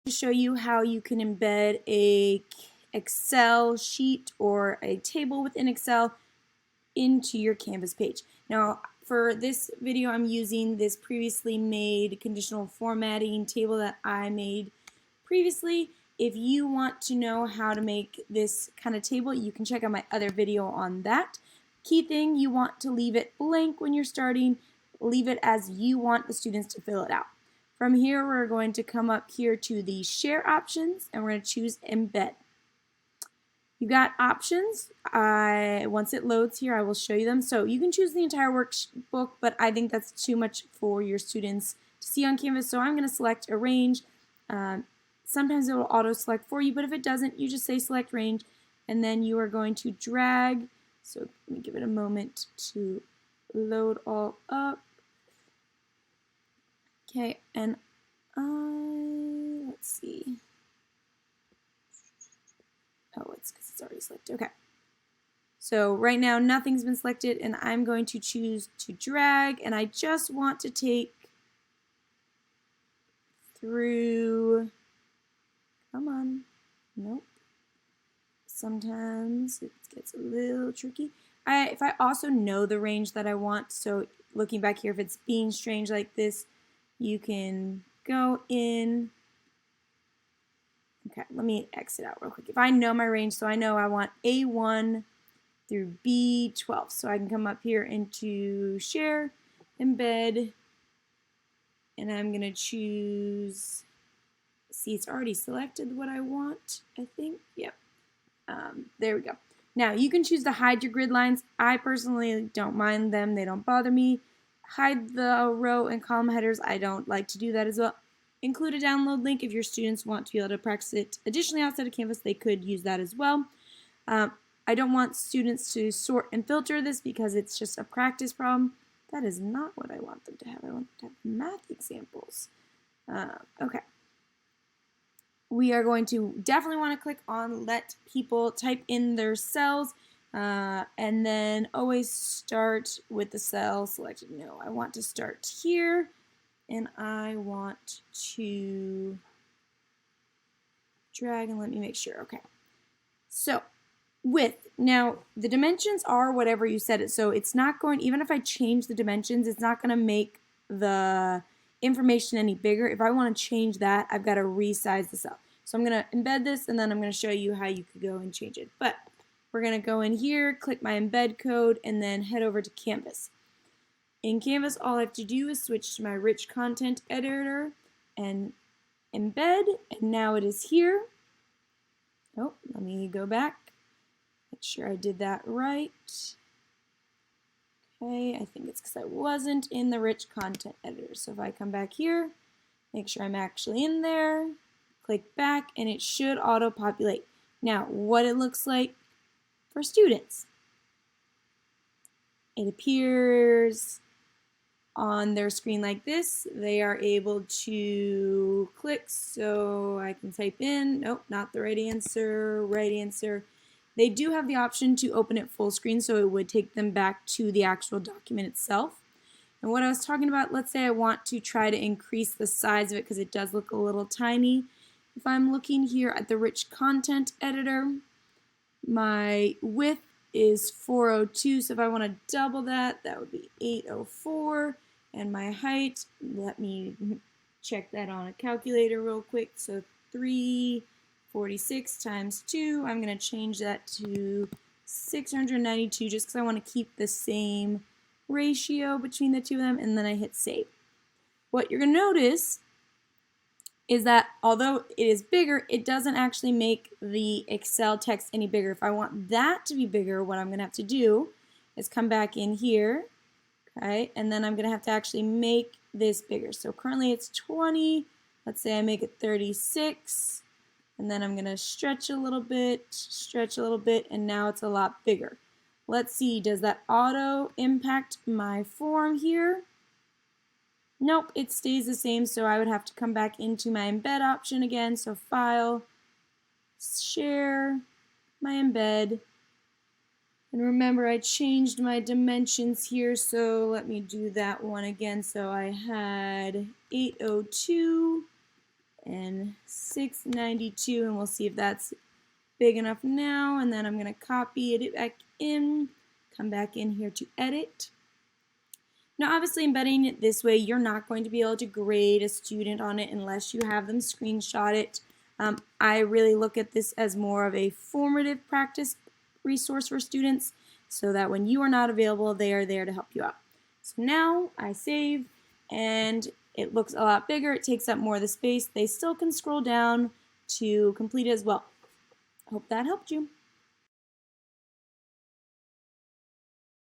To show you how you can embed a Excel sheet or a table within Excel into your Canvas page. Now, for this video, I'm using this previously made conditional formatting table that I made previously. If you want to know how to make this kind of table, you can check out my other video on that. Key thing, you want to leave it blank when you're starting. Leave it as you want the students to fill it out. From here, we're going to come up here to the share options and we're going to choose embed. You got options. Once it loads here, I will show you them. So you can choose the entire workbook, but I think that's too much for your students to see on Canvas. So I'm going to select a range. Sometimes it will auto select for you, but if it doesn't, you just say select range and then you are going to drag. So let me give it a moment to load all up. Okay, and let's see. Oh, it's because it's already selected. Okay. So right now nothing's been selected and I'm going to choose to drag and I just want to take through, come on, nope. Sometimes it gets a little tricky. If I also know the range that I want, so looking back here, if it's being strange like this, you can go in. Okay, let me exit out real quick. If I know my range, so I know I want A1 through B12. So I can come up here into share, embed, and I'm going to choose, see it's already selected what I want, I think. Yep. There we go. Now you can choose to hide your grid lines. I personally don't mind them. They don't bother me. Hide the row and column headers. I don't like to do that as well. Include a download link if your students want to be able to practice it. Additionally, outside of Canvas, they could use that as well. I don't want students to sort and filter this because it's just a practice problem. That is not what I want them to have. I want them to have math examples. Okay. We are going to definitely want to click on let people type in their cells and then always start with the cell selected. No, I want to start here and I want to drag and let me make sure. Okay. So now the dimensions are whatever you set it. So it's not going, even if I change the dimensions, it's not going to make the information any bigger. If I want to change that, I've got to resize the cell. So I'm going to embed this and then I'm going to show you how you could go and change it. But we're going to go in here, click my embed code, and then head over to Canvas. In Canvas, all I have to do is switch to my rich content editor and embed, and now it is here. Oh, let me go back. Make sure I did that right. Okay, I think it's because I wasn't in the rich content editor. So if I come back here, make sure I'm actually in there, click back, and it should auto-populate. Now, what it looks like for students. It appears on their screen like this. They are able to click, so I can type in, nope, not the right answer, right answer. They do have the option to open it full screen, so it would take them back to the actual document itself. And what I was talking about, let's say I want to try to increase the size of it because it does look a little tiny. If I'm looking here at the rich content editor, my width is 402, so if I want to double that, that would be 804. And my height, let me check that on a calculator real quick. So 346 times 2, I'm going to change that to 692 just because I want to keep the same ratio between the two of them, and then I hit save. What you're going to notice is that although it is bigger, it doesn't actually make the Excel text any bigger. If I want that to be bigger, what I'm going to have to do is come back in here, okay, and then I'm going to have to actually make this bigger. So currently it's 20. Let's say I make it 36, and then I'm going to stretch a little bit, and now it's a lot bigger. Let's see, does that auto impact my form here? Nope, it stays the same, so I would have to come back into my embed option again. So file, share, my embed. And remember, I changed my dimensions here, so let me do that one again. So I had 802 and 692, and we'll see if that's big enough now. And then I'm going to copy it back in, come back in here to edit. Now obviously embedding it this way, you're not going to be able to grade a student on it unless you have them screenshot it. I really look at this as more of a formative practice resource for students so that when you are not available, they are there to help you out. So now I save and it looks a lot bigger. It takes up more of the space. They still can scroll down to complete it as well. I hope that helped you.